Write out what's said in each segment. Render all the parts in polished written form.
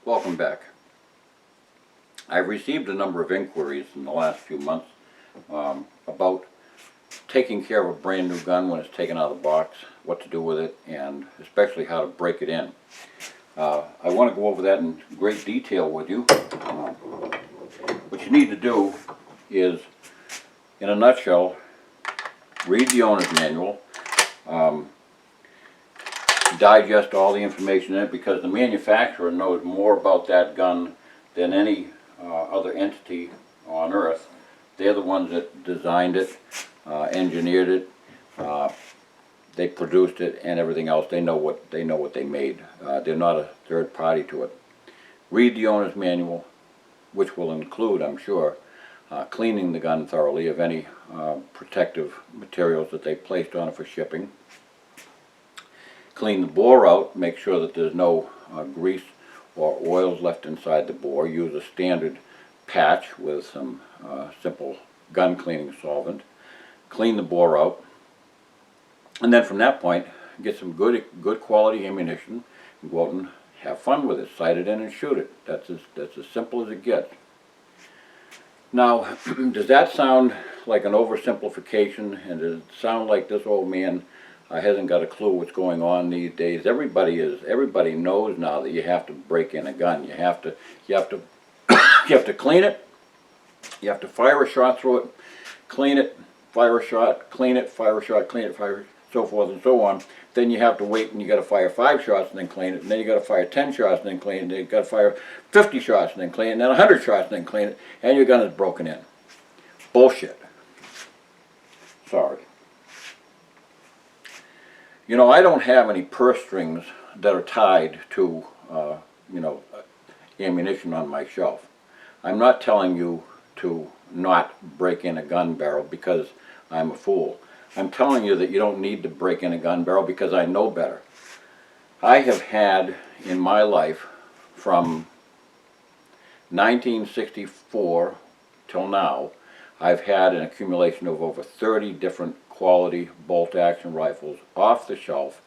Welcome back. I've received a number of inquiries in the last few months about taking care of a brand new gun when it's taken out of the box, what to do with it, and especially how to break it in. I want to go over that in great detail with you. What you need to do is, in a nutshell, read the owner's manual, digest all the information in it, because the manufacturer knows more about that gun than any other entity on earth. They're the ones that designed it, engineered it, they produced it, and everything else. They know what they made. They're not a third party to it. Read the owner's manual, which will include, I'm sure, cleaning the gun thoroughly of any protective materials that they placed on it for shipping. Clean the bore out, make sure that there's no grease or oils left inside the bore. Use a standard patch with some simple gun cleaning solvent. Clean the bore out, and then from that point get some good quality ammunition and go out and have fun with it. Sight it in and shoot it. That's as simple as it gets. Now, does that sound like an oversimplification, and does it sound like this old man hasn't got a clue what's going on these days? Everybody knows now that you have to break in a gun. You have to you have to clean it. You have to fire a shot through it, clean it, fire a shot, clean it, fire a shot, clean it, fire, so forth and so on. Then you have to wait, and you got to fire 5 shots and then clean it, and then you got to fire 10 shots and then clean it, and then you got to fire 50 shots and then clean it, and then 100 shots and then clean it, and your gun is broken in. Bullshit. Sorry. You know, I don't have any purse strings that are tied to, ammunition on my shelf. I'm not telling you to not break in a gun barrel because I'm a fool. I'm telling you that you don't need to break in a gun barrel because I know better. I have had in my life from 1964 till now, I've had an accumulation of over 30 different quality bolt-action rifles off the shelf,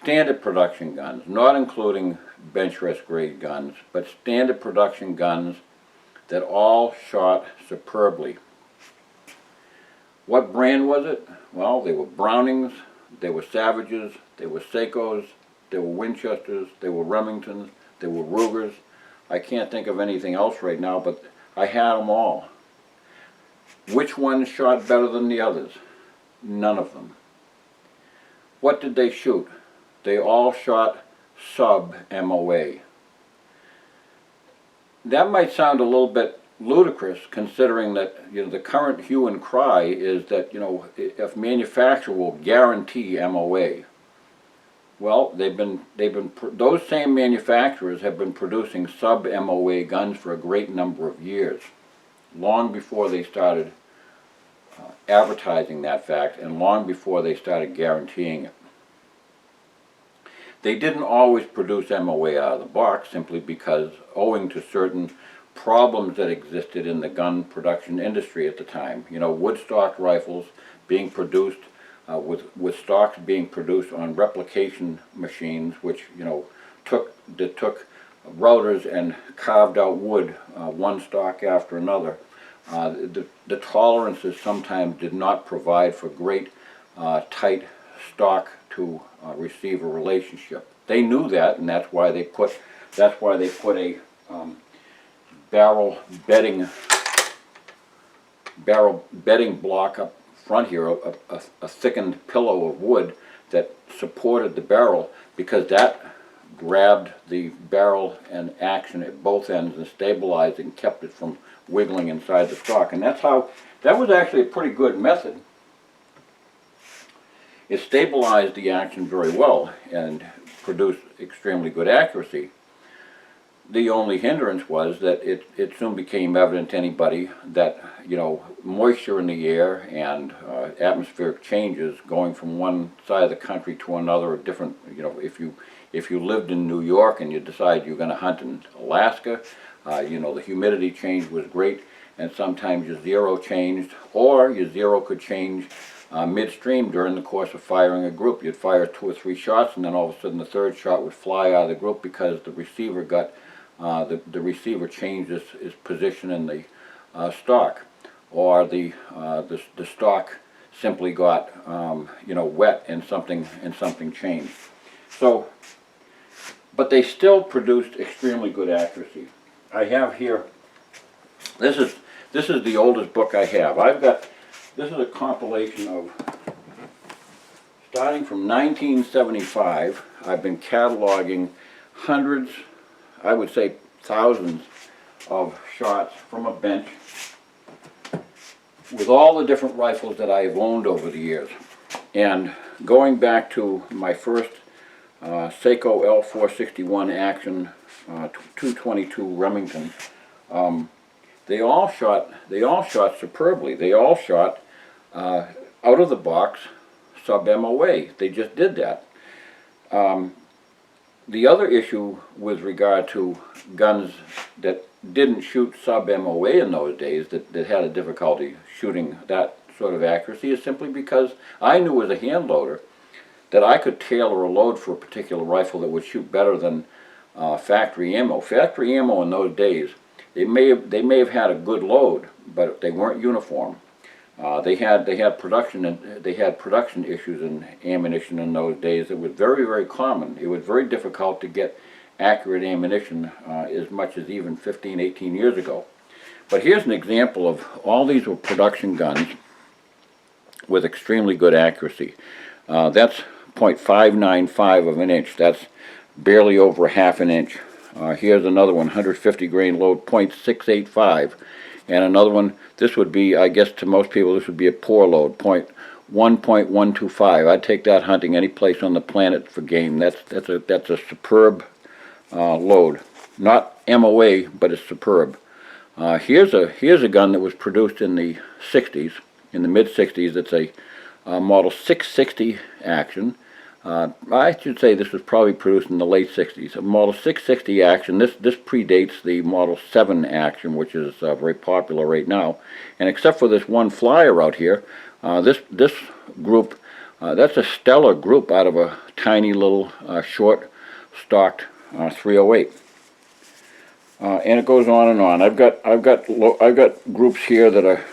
standard production guns, not including bench rest grade guns, but standard production guns that all shot superbly. What brand was it? Well, they were Brownings, they were Savages, they were Seikos, they were Winchesters, they were Remingtons, they were Rugers. I can't think of anything else right now, but I had them all. Which ones shot better than the others? None of them. What did they shoot? They all shot sub-MOA. That might sound a little bit ludicrous, considering that the current hue and cry is that if manufacturer will guarantee M.O.A. Well, those same manufacturers have been producing sub-MOA guns for a great number of years, long before they started advertising that fact, and long before they started guaranteeing it. They didn't always produce M.O.A. out of the box simply because, owing to certain problems that existed in the gun production industry at the time, wood stock rifles being produced with stocks being produced on replication machines, which took routers and carved out wood, one stock after another. The tolerances sometimes did not provide for great tight stock to receiver relationship. They knew that, and that's why they put a barrel bedding block up front here, a thickened pillow of wood that supported the barrel, because that grabbed the barrel and action at both ends and stabilized it and kept it from wiggling inside the stock. And that was actually a pretty good method. It stabilized the action very well and produced extremely good accuracy. The only hindrance was that it soon became evident to anybody that moisture in the air and atmospheric changes going from one side of the country to another, different. If you lived in New York and you decide you're going to hunt in Alaska, the humidity change was great, and sometimes your zero changed, or your zero could change midstream during the course of firing a group. You'd fire 2 or 3 shots, and then all of a sudden the third shot would fly out of the group because the receiver got the receiver changed his position in the stock, or the stock simply got wet and something changed. So, but they still produced extremely good accuracy. I have here. This is the oldest book I have. This is a compilation of, starting from 1975. I've been cataloging hundreds, I would say thousands, of shots from a bench with all the different rifles that I've owned over the years. And going back to my first Seiko L461 Action 222 Remington, they all shot superbly. They all shot out of the box sub-MOA. They just did that. The other issue with regard to guns that didn't shoot sub-MOA in those days, that had a difficulty shooting that sort of accuracy, is simply because I knew as a hand loader that I could tailor a load for a particular rifle that would shoot better than factory ammo. Factory ammo in those days, they may have had a good load, but they weren't uniform. They had production issues in ammunition in those days. It was very, very common. It was very difficult to get accurate ammunition as much as even 15, 18 years ago. But here's an example of all these were production guns with extremely good accuracy. That's .595 of an inch. That's barely over a half an inch. Here's another one, 150 grain load, .685. And another one, this would be, I guess to most people, this would be a poor load, 1.125. I'd take that hunting any place on the planet for game. That's a superb load. Not M.O.A., but it's superb. Here's a gun that was produced in the 60s, in the mid-60s. It's a model 660 Action. I should say this was probably produced in the late 60s. A model 660 Action. This predates the model 7 Action, which is very popular right now. And except for this one flyer out here, this group, that's a stellar group out of a tiny little short stocked 308. And it goes on and on. I've got groups here that are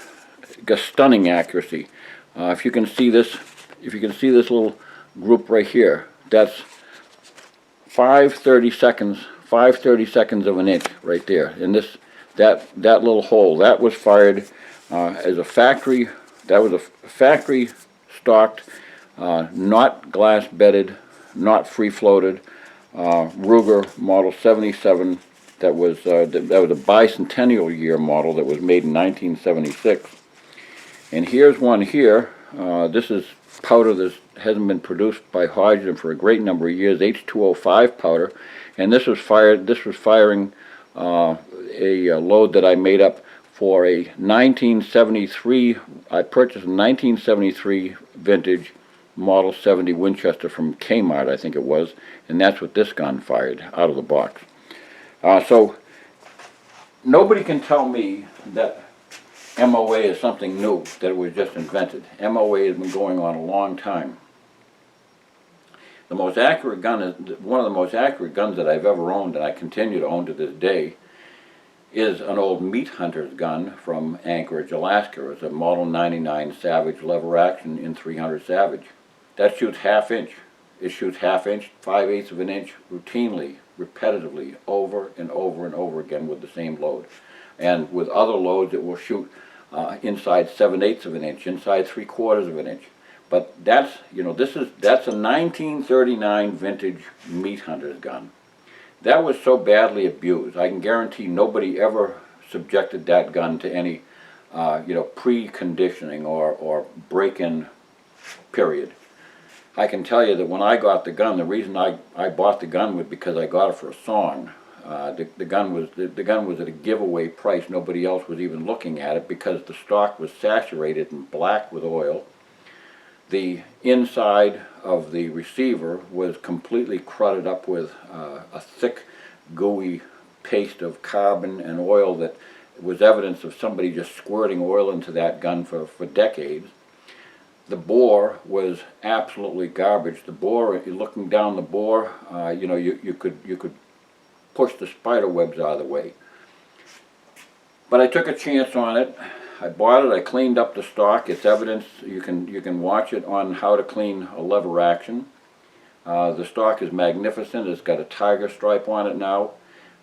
got stunning accuracy. If you can see this little group right here, that's 5/32 of an inch right there. And that little hole, that was fired as a factory. That was a factory stocked, not glass bedded, not free floated Ruger Model 77. That was a bicentennial year model that was made in 1976. And here's one here. This is powder that hasn't been produced by Hodgson for a great number of years, H205 powder, and this was firing a load that I made up for a 1973. I purchased a 1973 vintage Model 70 Winchester from Kmart, I think it was, and that's what this gun fired out of the box. So nobody can tell me that M.O.A. is something new, that it was just invented. M.O.A. has been going on a long time. The most accurate gun is one of the most accurate guns that I've ever owned, and I continue to own to this day, is an old meat hunter's gun from Anchorage, Alaska. It's a Model 99 Savage lever action in 300 Savage. That shoots half inch. It shoots half inch, 5/8 of an inch, routinely, repetitively, over and over and over again with the same load. And with other loads, it will shoot inside 7/8 of an inch, inside 3/4 of an inch. But that's a 1939 vintage meat hunter's gun. That was so badly abused. I can guarantee nobody ever subjected that gun to any, preconditioning or break-in period. I can tell you that when I got the gun, the reason I bought the gun was because I got it for a song. The gun was at a giveaway price. Nobody else was even looking at it because the stock was saturated and black with oil. The inside of the receiver was completely crudded up with a thick, gooey paste of carbon and oil that was evidence of somebody just squirting oil into that gun for decades. The bore was absolutely garbage. The bore, looking down the bore, you could push the spider webs out of the way. But I took a chance on it. I bought it, I cleaned up the stock. It's evidence, you can watch it on how to clean a lever action. The stock is magnificent. It's got a tiger stripe on it now.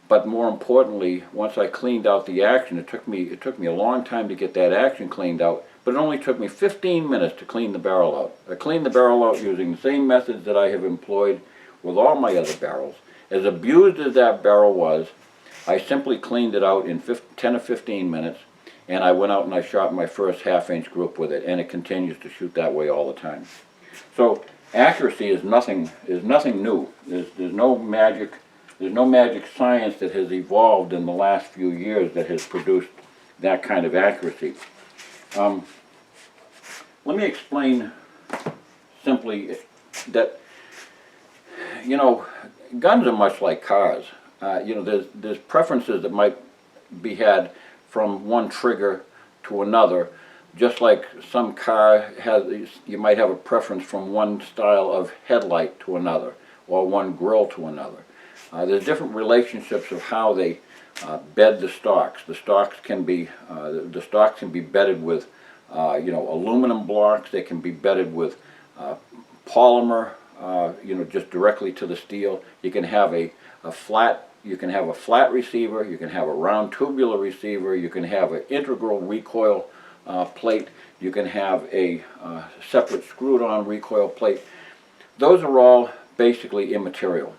But more importantly, once I cleaned out the action, it took me a long time to get that action cleaned out, but it only took me 15 minutes to clean the barrel out. I cleaned the barrel out using the same methods that I have employed with all my other barrels. As abused as that barrel was, I simply cleaned it out in 10 or 15 minutes, and I went out and I shot my first half-inch group with it, and it continues to shoot that way all the time. So accuracy is nothing new. There's no magic. There's no magic science that has evolved in the last few years that has produced that kind of accuracy. Let me explain simply that, you know, guns are much like cars. You know, there's preferences that might be had from one trigger to another, just like some car has, you might have a preference from one style of headlight to another, or one grille to another. There's different relationships of how they bed the stocks. The stocks can be bedded with you know, aluminum blocks. They can be bedded with polymer, you know, just directly to the steel. You can have a flat receiver. You can have a round tubular receiver. You can have an integral recoil plate. You can have a separate screwed-on recoil plate. Those are all basically immaterial.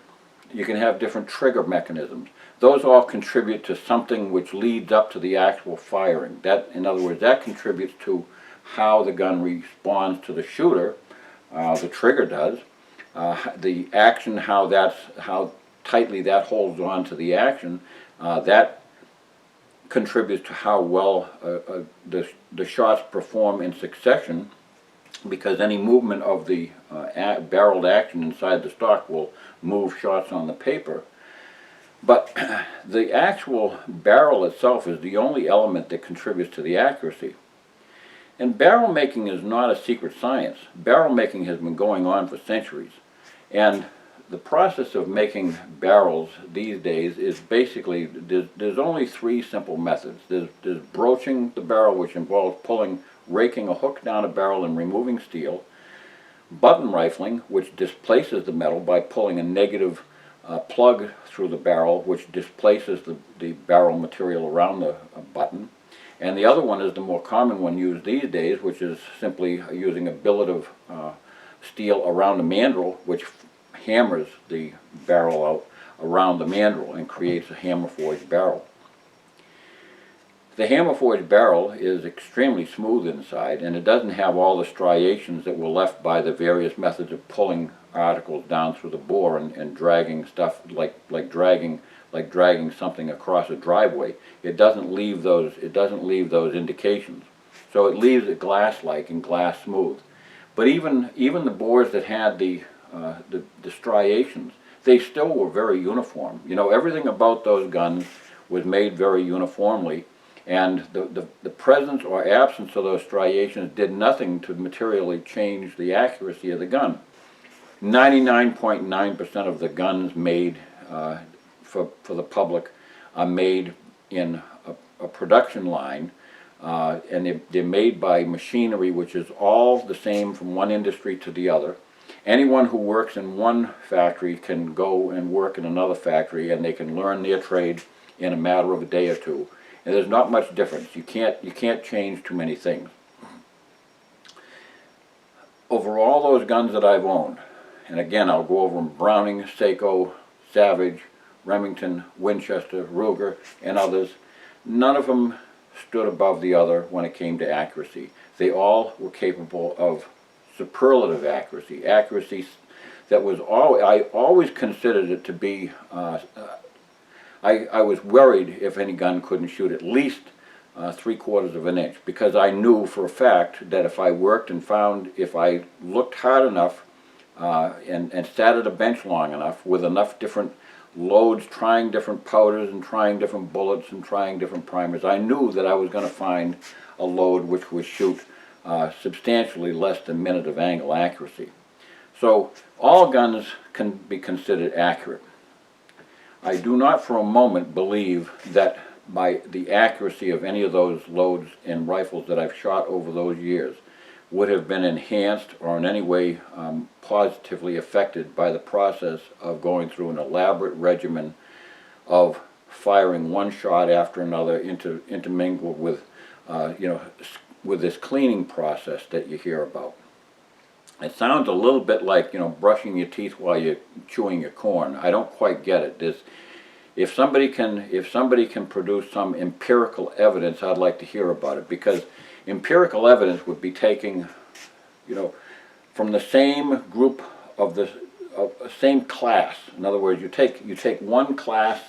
You can have different trigger mechanisms. Those all contribute to something which leads up to the actual firing. That, in other words, that contributes to how the gun responds to the shooter. The trigger does. The action, how tightly that holds on to the action, that contributes to how well the shots perform in succession, because any movement of the barreled action inside the stock will move shots on the paper. But the actual barrel itself is the only element that contributes to the accuracy. And barrel making is not a secret science. Barrel making has been going on for centuries. And the process of making barrels these days is basically, there's only three simple methods. There's broaching the barrel, which involves raking a hook down a barrel and removing steel. Button rifling, which displaces the metal by pulling a negative plug through the barrel, which displaces the barrel material around the button. And the other one is the more common one used these days, which is simply using a billet of steel around a mandrel, which hammers the barrel out around the mandrel and creates a hammer-forged barrel. The hammer-forged barrel is extremely smooth inside, and it doesn't have all the striations that were left by the various methods of pulling articles down through the bore and dragging stuff like dragging something across a driveway. It doesn't leave those indications. So it leaves it glass-like and glass smooth. But even the bores that had the striations, they still were very uniform. You know, everything about those guns was made very uniformly, and the presence or absence of those striations did nothing to materially change the accuracy of the gun. 99.9% of the guns made for the public are made in a production line, and they're made by machinery which is all the same from one industry to the other. Anyone who works in one factory can go and work in another factory, and they can learn their trade in a matter of a day or two. And there's not much difference. You can't change too many things. Over all those guns that I've owned, and again I'll go over them: Browning, Seiko, Savage, Remington, Winchester, Ruger, and others, none of them stood above the other when it came to accuracy. They all were capable of superlative accuracy. Accuracy that was I always considered it to be, I was worried if any gun couldn't shoot at least 3/4 of an inch, because I knew for a fact that if I worked and found, if I looked hard enough and sat at a bench long enough with enough different loads, trying different powders and trying different bullets and trying different primers, I knew that I was going to find a load which would shoot substantially less than minute of angle accuracy. So all guns can be considered accurate. I do not for a moment believe that by the accuracy of any of those loads and rifles that I've shot over those years would have been enhanced or in any way positively affected by the process of going through an elaborate regimen of firing one shot after another intermingled with, with this cleaning process that you hear about. It sounds a little bit like, brushing your teeth while you're chewing your corn. I don't quite get it. If somebody can produce some empirical evidence, I'd like to hear about it, because empirical evidence would be taking, from the same group of the same class. In other words, you take one class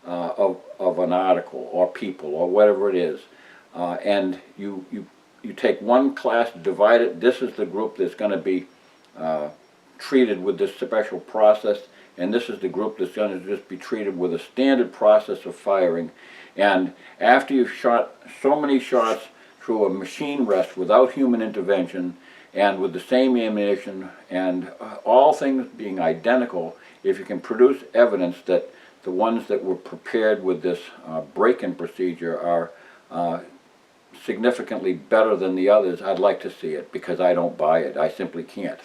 of an article or people or whatever it is, and you take one class, divide it. This is the group that's going to be treated with this special process, and this is the group that's going to just be treated with a standard process of firing. And after you've shot so many shots through a machine rest without human intervention and with the same ammunition and all things being identical, if you can produce evidence that the ones that were prepared with this break-in procedure are significantly better than the others, I'd like to see it, because I don't buy it. I simply can't.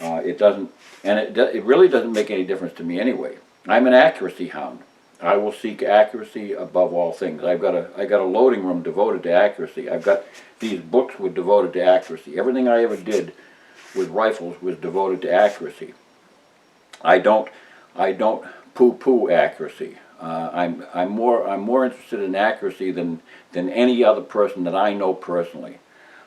It doesn't, and it really doesn't make any difference to me anyway. I'm an accuracy hound. I will seek accuracy above all things. I got a loading room devoted to accuracy. I've got these books were devoted to accuracy. Everything I ever did with rifles was devoted to accuracy. I don't poo-poo accuracy. I'm more interested in accuracy than any other person that I know personally.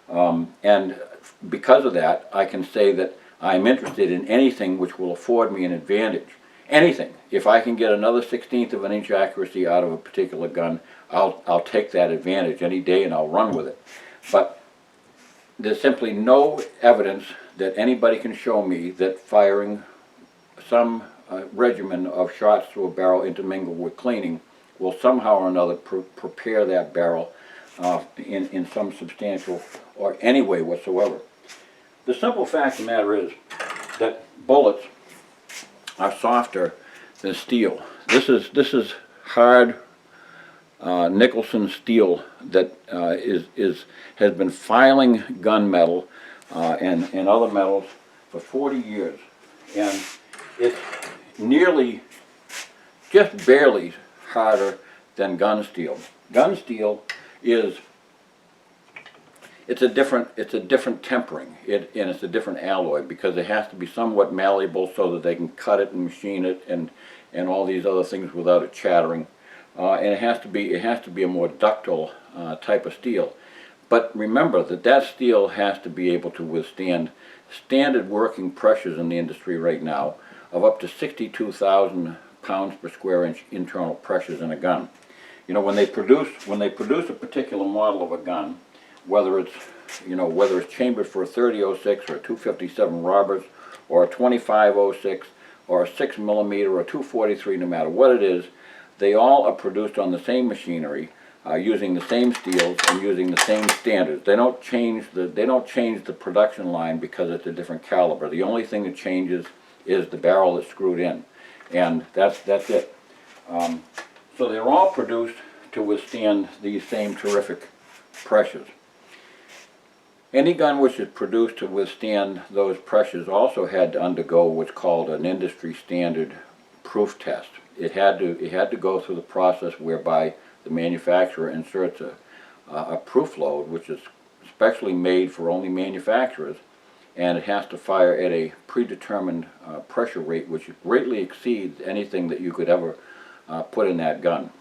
And because of that, I can say that I'm interested in anything which will afford me an advantage. Anything. If I can get another 1/16 of an inch accuracy out of a particular gun, I'll take that advantage any day and I'll run with it. But there's simply no evidence that anybody can show me that firing some regimen of shots through a barrel intermingled with cleaning will somehow or another prepare that barrel in some substantial or any way whatsoever. The simple fact of the matter is that bullets are softer than steel. This is hard Nicholson steel that has been filing gunmetal and other metals for 40 years, and it's nearly, just barely harder than gun steel. Gun steel is it's a different tempering, and it's a different alloy, because it has to be somewhat malleable so that they can cut it and machine it and all these other things without it chattering, and it has to be a more ductile type of steel. But remember that steel has to be able to withstand standard working pressures in the industry right now of up to 62,000 pounds per square inch internal pressures in a gun. When they produce a particular model of a gun, whether it's chambered for a 30-06 or a 257 Roberts or a 25-06 or a 6mm or a 243, no matter what it is, they all are produced on the same machinery, using the same steels and using the same standards. They don't change the production line because it's a different caliber. The only thing that changes is the barrel that's screwed in, and that's it. So they're all produced to withstand these same terrific pressures. Any gun which is produced to withstand those pressures also had to undergo what's called an industry standard proof test. It had to go through the process whereby the manufacturer inserts a proof load, which is specially made for only manufacturers, and it has to fire at a predetermined pressure rate which greatly exceeds anything that you could ever put in that gun.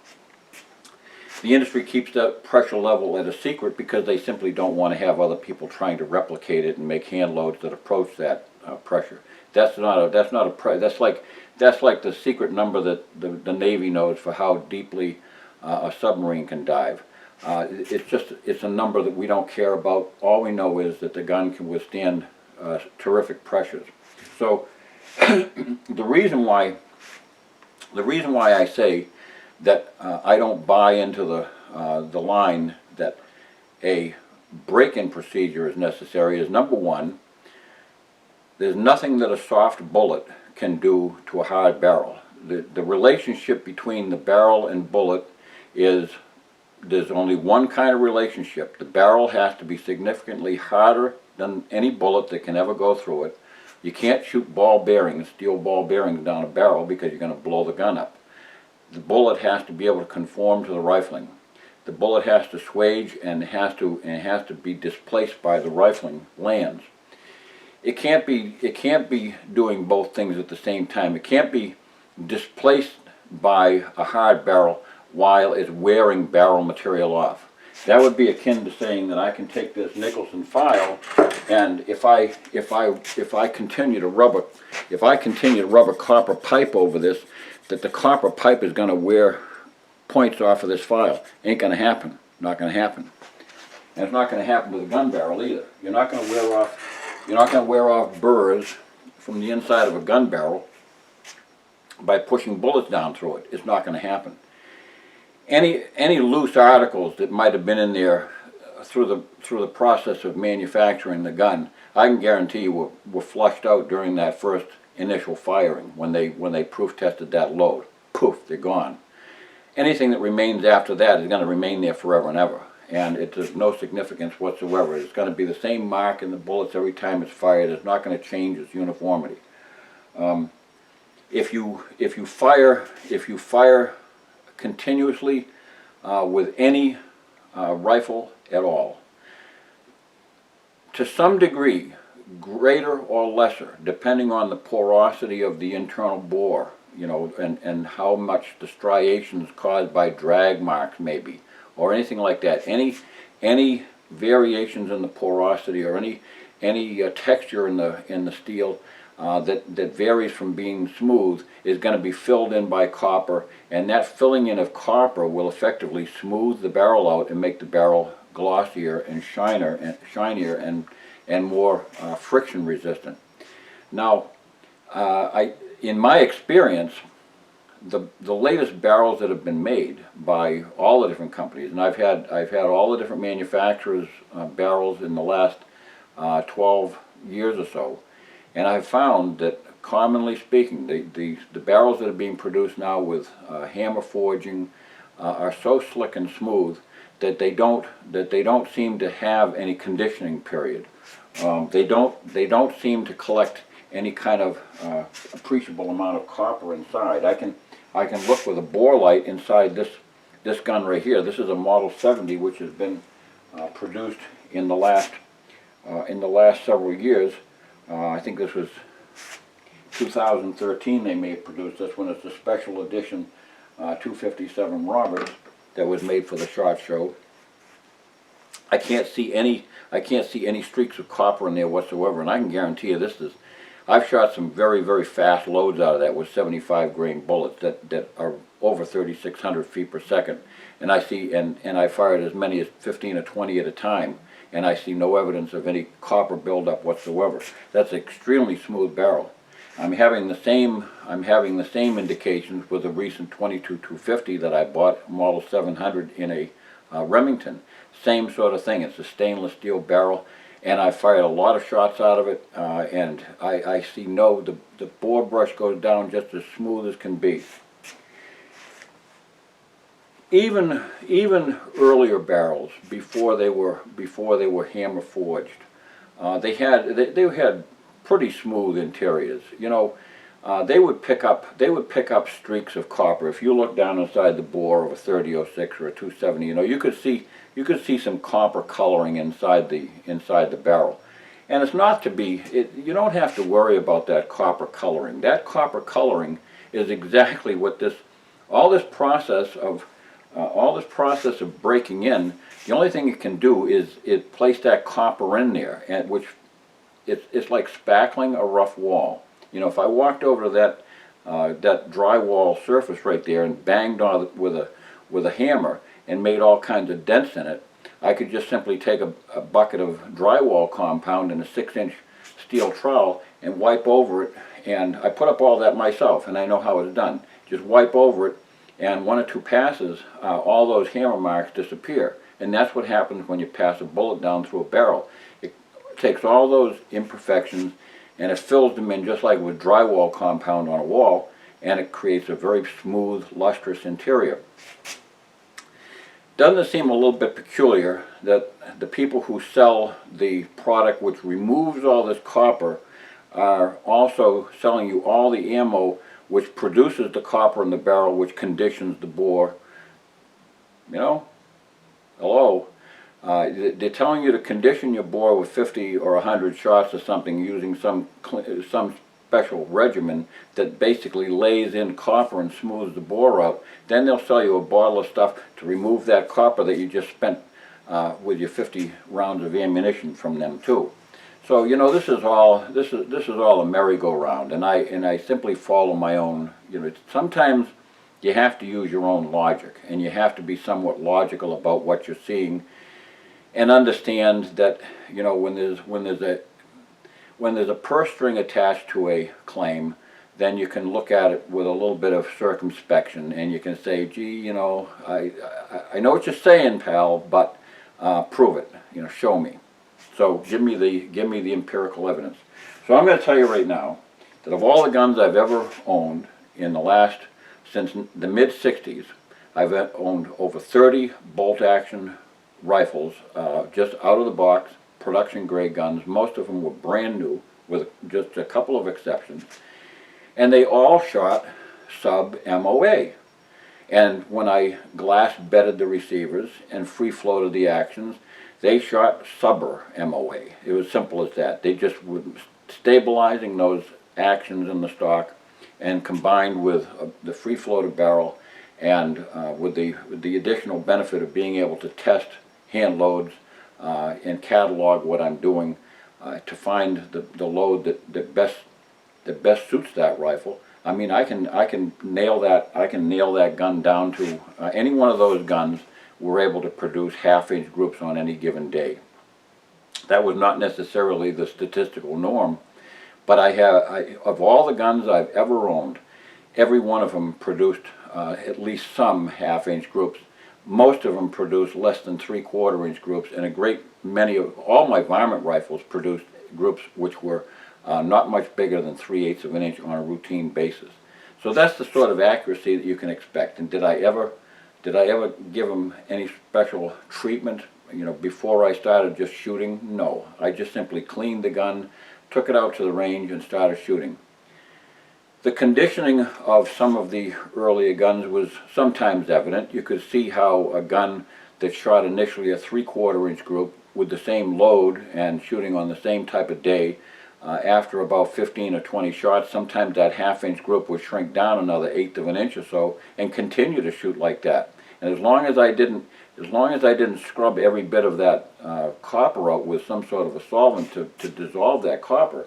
The industry keeps that pressure level at a secret because they simply don't want to have other people trying to replicate it and make hand loads that approach that pressure. That's like the secret number that the Navy knows for how deeply a submarine can dive. It's a number that we don't care about. All we know is that the gun can withstand terrific pressures. So the reason why I say that I don't buy into the line that a break-in procedure is necessary is, number one, there's nothing that a soft bullet can do to a hard barrel. the relationship between the barrel and bullet is, there's only one kind of relationship. The barrel has to be significantly harder than any bullet that can ever go through it. You can't shoot ball bearings, steel ball bearings down a barrel, because you're going to blow the gun up. The bullet has to be able to conform to the rifling. The bullet has to swage, and it has to be displaced by the rifling lands. It can't be doing both things at the same time. It can't be displaced by a hard barrel while it's wearing barrel material off. That would be akin to saying that I can take this Nicholson file, and if I continue to rub a copper pipe over this, that the copper pipe is going to wear points off of this file. Ain't going to happen. Not going to happen. And it's not going to happen with a gun barrel either. You're not going to wear off burrs from the inside of a gun barrel by pushing bullets down through it. It's not going to happen. Any loose articles that might have been in there through the process of manufacturing the gun, I can guarantee you were flushed out during that first initial firing when they proof tested that load. Poof, they're gone. Anything that remains after that is going to remain there forever and ever, and it has no significance whatsoever. It's going to be the same mark in the bullets every time it's fired. It's not going to change its uniformity. If you fire continuously with any rifle at all, to some degree, greater or lesser, depending on the porosity of the internal bore, you know, and how much the striations caused by drag marks maybe, or anything like that. Any variations in the porosity or any texture in the steel that varies from being smooth is going to be filled in by copper, and that filling in of copper will effectively smooth the barrel out and make the barrel glossier and shinier and more friction resistant. Now, in my experience, the latest barrels that have been made by all the different companies, and I've had all the different manufacturers' barrels in the last 12 years or so, and I've found that, commonly speaking, the barrels that are being produced now with hammer forging are so slick and smooth that they don't seem to have any conditioning period. They don't seem to collect any kind of appreciable amount of copper inside. I can look with a bore light inside this gun right here. This is a Model 70, which has been produced in the last several years. I think this was 2013 they may have produced this one. It's a special edition 257 Roberts that was made for the SHOT Show. I can't see any streaks of copper in there whatsoever, and I can guarantee you I've shot some very, very fast loads out of that with 75 grain bullets that are over 3,600 feet per second, and I fired as many as 15 or 20 at a time, and I see no evidence of any copper buildup whatsoever. That's an extremely smooth barrel. I'm having the same indications with a recent 22-250 that I bought, Model 700 in a Remington. Same sort of thing. It's a stainless steel barrel, and I fired a lot of shots out of it, and I see the bore brush goes down just as smooth as can be. Even earlier barrels, before they were hammer forged, they had pretty smooth interiors. You know, they would pick up streaks of copper. If you look down inside the bore of a 3006 or a 270, you know, you could see some copper coloring inside the barrel. And it's not to be, you don't have to worry about that copper coloring. That copper coloring is exactly what all this process of breaking in, the only thing it can do is place that copper in there, and which it's like spackling a rough wall. You know, if I walked over to that drywall surface right there and banged on it with a hammer and made all kinds of dents in it, I could just simply take a bucket of drywall compound and a 6-inch steel trowel and wipe over it, and I put up all that myself, and I know how it's done. Just wipe over it, and 1 or 2 passes, all those hammer marks disappear. And that's what happens when you pass a bullet down through a barrel. It takes all those imperfections and it fills them in just like with drywall compound on a wall, and it creates a very smooth, lustrous interior. Doesn't it seem a little bit peculiar that the people who sell the product which removes all this copper are also selling you all the ammo which produces the copper in the barrel, which conditions the bore? You know, hello. They're telling you to condition your bore with 50 or 100 shots or something using some special regimen that basically lays in copper and smooths the bore out. Then they'll sell you a bottle of stuff to remove that copper that you just spent with your 50 rounds of ammunition from them too. So you know, this is all a merry-go-round, and I simply follow my own. You know, sometimes you have to use your own logic, and you have to be somewhat logical about what you're seeing, and understand that, you know, when there's a purse string attached to a claim, then you can look at it with a little bit of circumspection, and you can say, gee, you know, I know what you're saying, pal, but prove it. You know, show me. So give me the empirical evidence. So I'm going to tell you right now that of all the guns I've ever owned in the last, since the mid-60s, I've owned over 30 bolt-action rifles, just out of the box, production grade guns. Most of them were brand new, with just a couple of exceptions, and they all shot sub-MOA. And when I glass bedded the receivers and free floated the actions, they shot sub-MOA. It was simple as that. They just were stabilizing those actions in the stock, and combined with the free floated barrel, and with the additional benefit of being able to test hand loads and catalog what I'm doing to find the load that best suits that rifle. I mean, I can nail that gun down to any one of those guns. We're able to produce half-inch groups on any given day. That was not necessarily the statistical norm, but of all the guns I've ever owned, every one of them produced at least some half-inch groups. Most of them produced less than 3/4-inch groups, and a great many of all my varmint rifles produced groups which were not much bigger than 3/8 of an inch on a routine basis. So that's the sort of accuracy that you can expect. And did I ever give them any special treatment, you know, before I started just shooting? No. I just simply cleaned the gun, took it out to the range, and started shooting. The conditioning of some of the earlier guns was sometimes evident. You could see how a gun that shot initially a 3/4-inch group with the same load and shooting on the same type of day, after about 15 or 20 shots, sometimes that half-inch group would shrink down another 1/8 of an inch or so and continue to shoot like that. And as long as I didn't scrub every bit of that copper out with some sort of a solvent to dissolve that copper,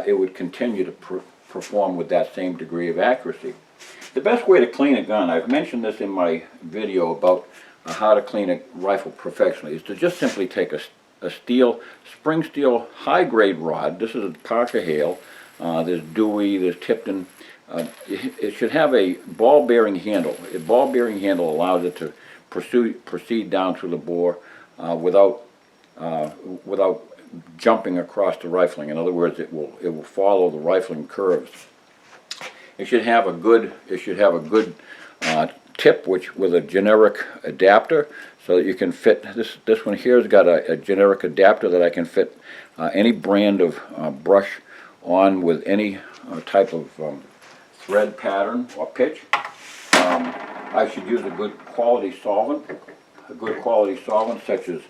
it would continue to perform with that same degree of accuracy. The best way to clean a gun, I've mentioned this in my video about how to clean a rifle professionally, is to just simply take a spring steel high-grade rod. This is a Parker Hale. There's Dewey, there's Tipton. It should have a ball-bearing handle. A ball-bearing handle allows it to proceed down through the bore without jumping across the rifling. In other words, it will follow the rifling curves. It should have a good tip with a generic adapter, so that you can fit this one here has got a generic adapter that I can fit any brand of brush on with any type of thread pattern or pitch. I should use a good quality solvent. A good quality solvent such as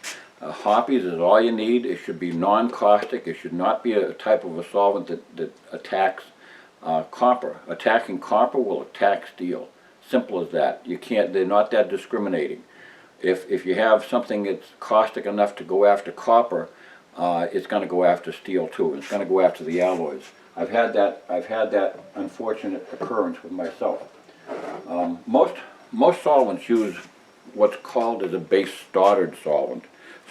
Hoppy's is all you need. It should be non-caustic. It should not be a type of a solvent that attacks copper. Attacking copper will attack steel. Simple as that. They're not that discriminating. If you have something that's caustic enough to go after copper, it's going to go after steel too. It's going to go after the alloys. I've had that unfortunate occurrence with myself. Most solvents use what's called as a base Stoddard solvent.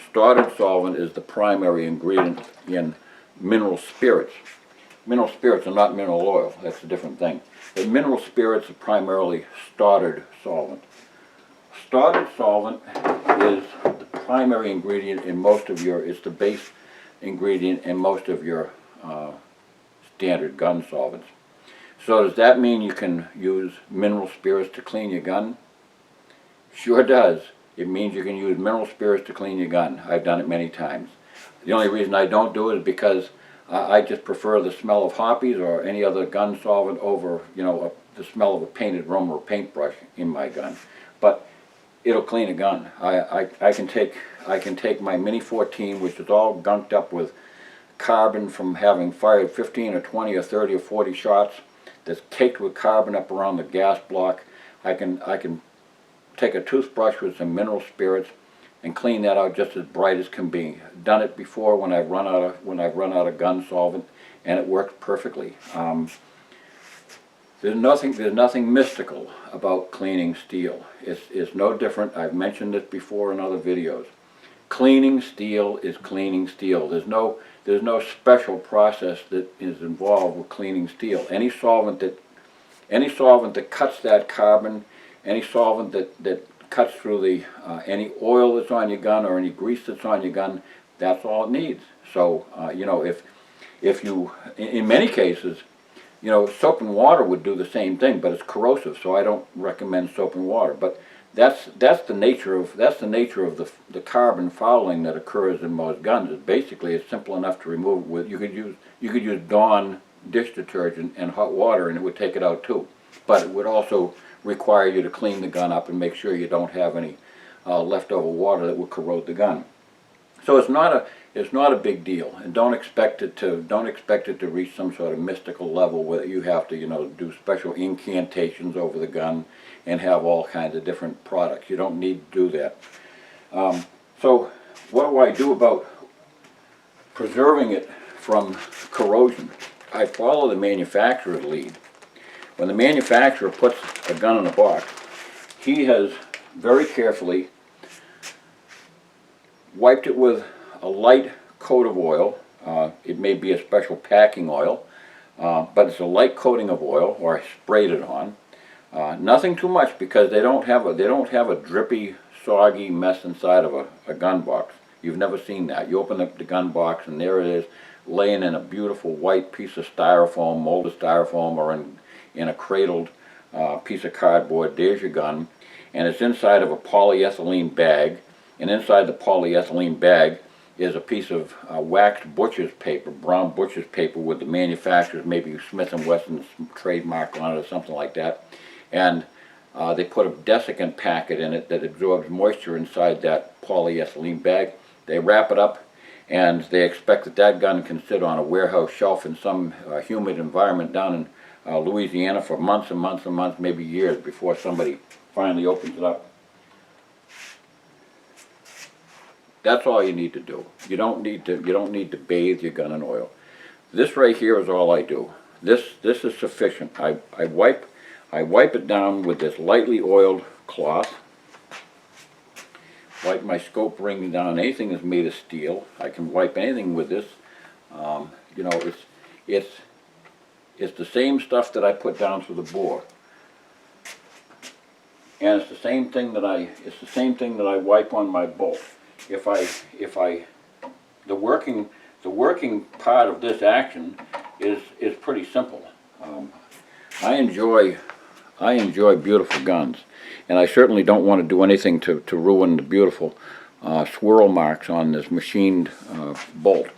Stoddard solvent is the primary ingredient in mineral spirits. Mineral spirits are not mineral oil. That's a different thing. But mineral spirits are primarily Stoddard solvent. Stoddard solvent is the primary ingredient in most of it's the base ingredient in most of your standard gun solvents. So does that mean you can use mineral spirits to clean your gun? Sure does. It means you can use mineral spirits to clean your gun. I've done it many times. The only reason I don't do it is because I just prefer the smell of hoppies or any other gun solvent over, the smell of a painted room or a paintbrush in my gun. But it'll clean a gun. I can take my Mini 14, which is all gunked up with carbon from having fired 15 or 20 or 30 or 40 shots, that's caked with carbon up around the gas block. I can take a toothbrush with some mineral spirits and clean that out just as bright as can be. Done it before when I've run out of gun solvent, and it works perfectly. There's nothing mystical about cleaning steel. It's no different. I've mentioned this before in other videos. Cleaning steel is cleaning steel. There's no special process that is involved with cleaning steel. Any solvent that cuts that carbon, any solvent that cuts through the any oil that's on your gun or any grease that's on your gun, that's all it needs. So if you, in many cases, soap and water would do the same thing, but it's corrosive, so I don't recommend soap and water. But that's the nature of the carbon fouling that occurs in most guns. It's simple enough to remove with. You could use Dawn dish detergent and hot water, and it would take it out too. But it would also require you to clean the gun up and make sure you don't have any leftover water that would corrode the gun. So it's not a big deal, and don't expect it to reach some sort of mystical level where you have to do special incantations over the gun and have all kinds of different products. You don't need to do that. So what do I do about preserving it from corrosion? I follow the manufacturer's lead. When the manufacturer puts a gun in a box, he has very carefully wiped it with a light coat of oil. It may be a special packing oil, but it's a light coating of oil, or I sprayed it on. Nothing too much, because they don't have a drippy, soggy mess inside of a gun box. You've never seen that. You open up the gun box and there it is, laying in a beautiful white piece of styrofoam, molded styrofoam, or in a cradled piece of cardboard. There's your gun, and it's inside of a polyethylene bag, and inside the polyethylene bag is a piece of waxed butcher's paper, brown butcher's paper with the manufacturer's, maybe Smith & Wesson's trademark on it or something like that. And they put a desiccant packet in it that absorbs moisture inside that polyethylene bag. They wrap it up, and they expect that gun can sit on a warehouse shelf in some humid environment down in Louisiana for months and months and months, maybe years, before somebody finally opens it up. That's all you need to do. You don't need to bathe your gun in oil. This right here is all I do. This is sufficient. I wipe it down with this lightly oiled cloth. Wipe my scope ring down. Anything that's made of steel, I can wipe anything with this. It's the same stuff that I put down through the bore, and it's the same thing that I wipe on my bolt. The working part of this action is pretty simple. I enjoy beautiful guns, and I certainly don't want to do anything to ruin the beautiful swirl marks on this machined bolt.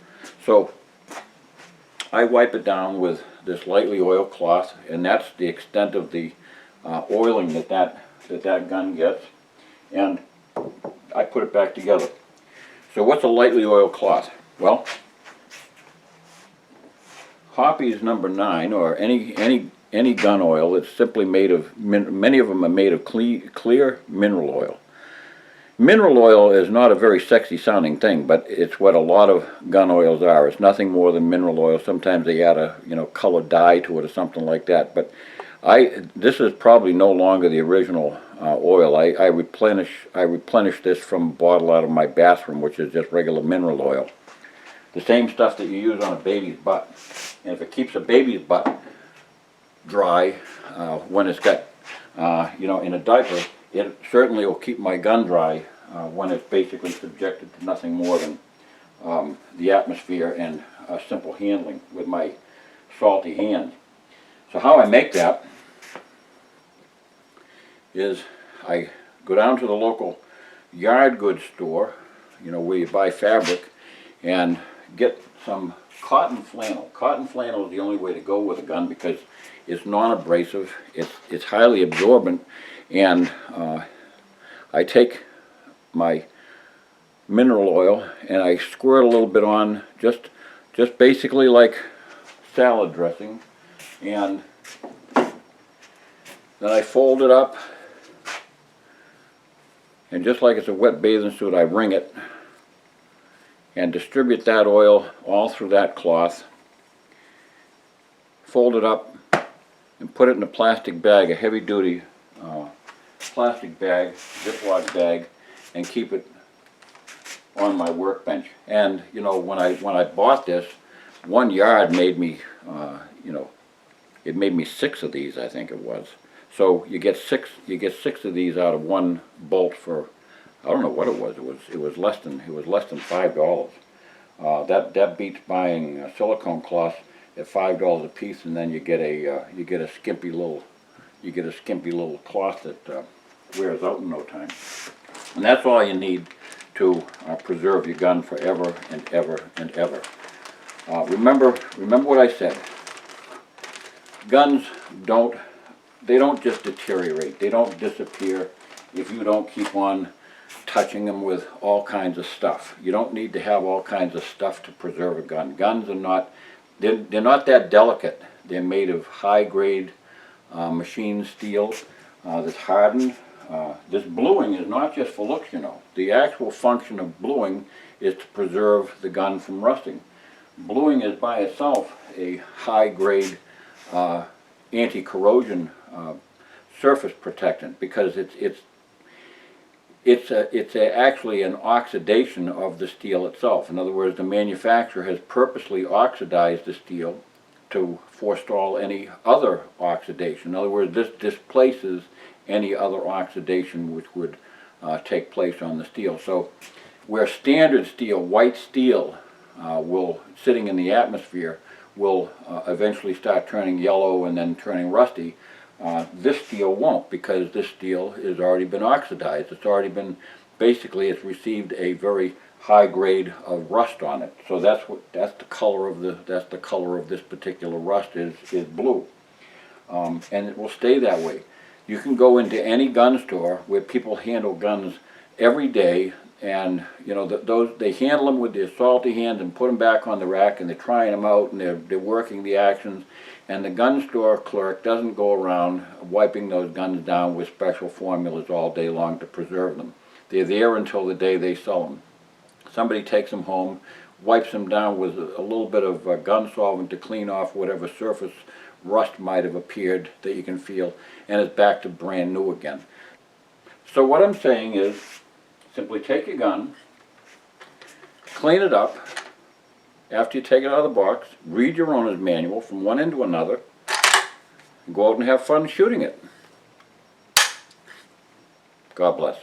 So I wipe it down with this lightly oiled cloth, and that's the extent of the oiling that gun gets, and I put it back together. So what's a lightly oiled cloth? Well, Hoppy's number 9, or any gun oil, it's simply made of, many of them are made of clear mineral oil. Mineral oil is not a very sexy sounding thing, but it's what a lot of gun oils are. It's nothing more than mineral oil. Sometimes they add a colored dye to it or something like that. But this is probably no longer the original oil. I replenish this from a bottle out of my bathroom, which is just regular mineral oil. The same stuff that you use on a baby's butt. And if it keeps a baby's butt dry when it's got, in a diaper, it certainly will keep my gun dry when it's basically subjected to nothing more than the atmosphere and simple handling with my salty hands. So how I make that is I go down to the local yard goods store, you know, where you buy fabric, and get some cotton flannel. Cotton flannel is the only way to go with a gun because it's non-abrasive, it's highly absorbent, and I take my mineral oil and I squirt a little bit on, just basically like salad dressing, and then I fold it up, and just like it's a wet bathing suit, I wring it and distribute that oil all through that cloth, fold it up and put it in a plastic bag, a heavy duty plastic bag, Ziploc bag, and keep it on my workbench. And you know, when I bought this, 1 yard made me, you know, it made me 6 of these, I think it was. So you get six of these out of one bolt for, I don't know what it was. It was less than $5. That beats buying silicone cloths at $5 a piece, and then you get a skimpy little cloth that wears out in no time. And that's all you need to preserve your gun forever and ever and ever. Remember what I said. Guns don't just deteriorate. They don't disappear if you don't keep on touching them with all kinds of stuff. You don't need to have all kinds of stuff to preserve a gun. Guns are not, they're not that delicate. They're made of high-grade machine steel that's hardened. This bluing is not just for looks, you know. The actual function of bluing is to preserve the gun from rusting. Bluing is by itself a high-grade anti-corrosion surface protectant, because it's actually an oxidation of the steel itself. In other words, the manufacturer has purposely oxidized the steel to forestall any other oxidation. In other words, this displaces any other oxidation which would take place on the steel. So where standard steel, white steel, sitting in the atmosphere, will eventually start turning yellow and then turning rusty, this steel won't, because this steel has already been oxidized. It's already been, basically it's received a very high grade of rust on it. So that's the color of this particular rust is blue. And it will stay that way. You can go into any gun store where people handle guns every day, and you know, they handle them with their salty hands and put them back on the rack, and they're trying them out, and they're working the actions, and the gun store clerk doesn't go around wiping those guns down with special formulas all day long to preserve them. They're there until the day they sell them. Somebody takes them home, wipes them down with a little bit of gun solvent to clean off whatever surface rust might have appeared that you can feel, and it's back to brand new again. So what I'm saying is, simply take your gun, clean it up. After you take it out of the box, read your owner's manual from one end to another, and go out and have fun shooting it. God bless.